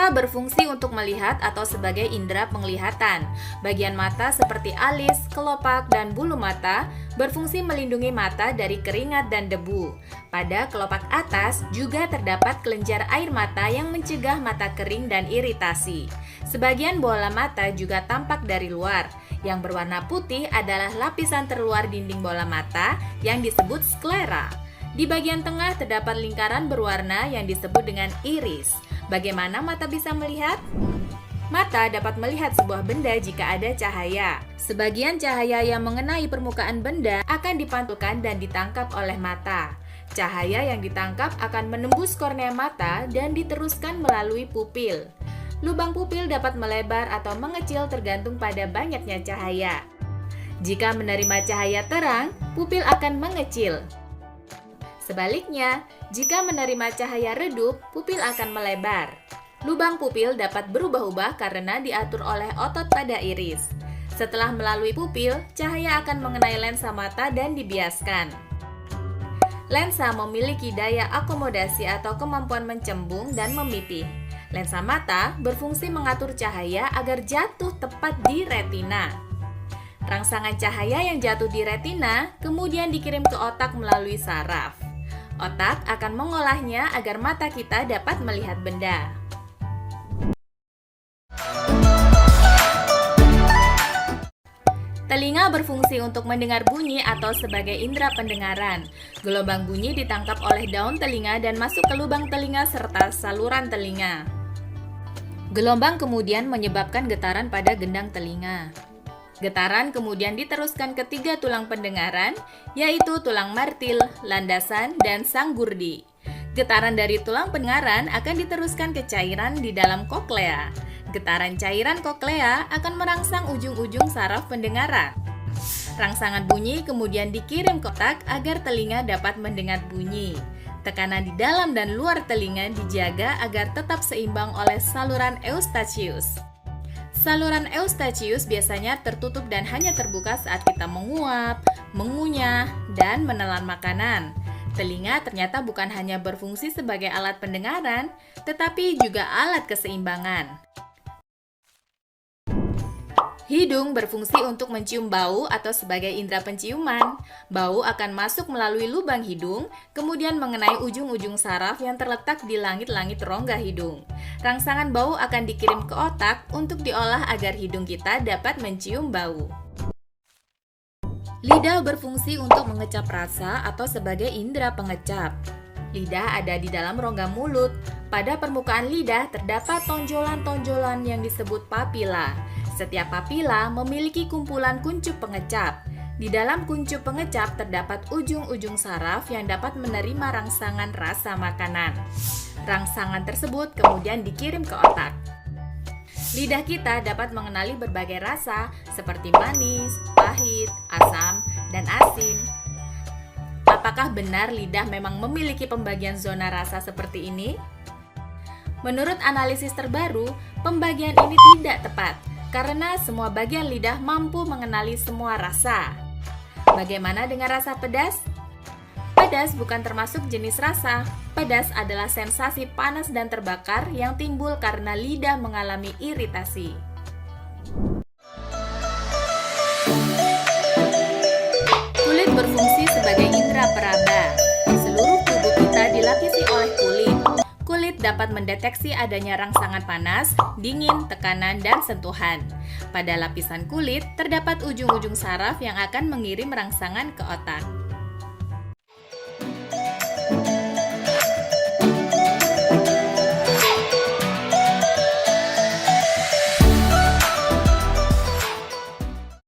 Mata berfungsi untuk melihat atau sebagai indera penglihatan. Bagian mata seperti alis, kelopak, dan bulu mata berfungsi melindungi mata dari keringat dan debu. Pada kelopak atas juga terdapat kelenjar air mata yang mencegah mata kering dan iritasi. Sebagian bola mata juga tampak dari luar. Yang berwarna putih adalah lapisan terluar dinding bola mata yang disebut sklera. Di bagian tengah terdapat lingkaran berwarna yang disebut dengan iris. Bagaimana mata bisa melihat? Mata dapat melihat sebuah benda jika ada cahaya. Sebagian cahaya yang mengenai permukaan benda akan dipantulkan dan ditangkap oleh mata. Cahaya yang ditangkap akan menembus kornea mata dan diteruskan melalui pupil. Lubang pupil dapat melebar atau mengecil tergantung pada banyaknya cahaya. Jika menerima cahaya terang, pupil akan mengecil. Sebaliknya, jika menerima cahaya redup, pupil akan melebar. Lubang pupil dapat berubah-ubah karena diatur oleh otot pada iris. Setelah melalui pupil, cahaya akan mengenai lensa mata dan dibiaskan. Lensa memiliki daya akomodasi atau kemampuan mencembung dan memipih. Lensa mata berfungsi mengatur cahaya agar jatuh tepat di retina. Rangsangan cahaya yang jatuh di retina kemudian dikirim ke otak melalui saraf. Otak akan mengolahnya agar mata kita dapat melihat benda. Telinga berfungsi untuk mendengar bunyi atau sebagai indera pendengaran. Gelombang bunyi ditangkap oleh daun telinga dan masuk ke lubang telinga serta saluran telinga. Gelombang kemudian menyebabkan getaran pada gendang telinga. Getaran kemudian diteruskan ke 3 tulang pendengaran, yaitu tulang martil, landasan, dan sanggurdi. Getaran dari tulang pendengaran akan diteruskan ke cairan di dalam koklea. Getaran cairan koklea akan merangsang ujung-ujung saraf pendengaran. Rangsangan bunyi kemudian dikirim ke otak agar telinga dapat mendengar bunyi. Tekanan di dalam dan luar telinga dijaga agar tetap seimbang oleh saluran eustachius. Saluran eustachius biasanya tertutup dan hanya terbuka saat kita menguap, mengunyah, dan menelan makanan. Telinga ternyata bukan hanya berfungsi sebagai alat pendengaran, tetapi juga alat keseimbangan. Hidung berfungsi untuk mencium bau atau sebagai indera penciuman. Bau akan masuk melalui lubang hidung, kemudian mengenai ujung-ujung saraf yang terletak di langit-langit rongga hidung. Rangsangan bau akan dikirim ke otak untuk diolah agar hidung kita dapat mencium bau. Lidah berfungsi untuk mengecap rasa atau sebagai indera pengecap. Lidah ada di dalam rongga mulut. Pada permukaan lidah terdapat tonjolan-tonjolan yang disebut papila. Setiap papila memiliki kumpulan kuncup pengecap. Di dalam kuncup pengecap terdapat ujung-ujung saraf yang dapat menerima rangsangan rasa makanan. Rangsangan tersebut kemudian dikirim ke otak. Lidah kita dapat mengenali berbagai rasa seperti manis, pahit, asam, dan asin. Apakah benar lidah memang memiliki pembagian zona rasa seperti ini? Menurut analisis terbaru, pembagian ini tidak tepat karena semua bagian lidah mampu mengenali semua rasa. Bagaimana dengan rasa pedas? Pedas bukan termasuk jenis rasa. Pedas adalah sensasi panas dan terbakar yang timbul karena lidah mengalami iritasi. Kulit berfungsi sebagai indera peraba. Seluruh tubuh kita dilapisi oleh kulit. Kulit dapat mendeteksi adanya rangsangan panas, dingin, tekanan, dan sentuhan. Pada lapisan kulit, terdapat ujung-ujung saraf yang akan mengirim rangsangan ke otak.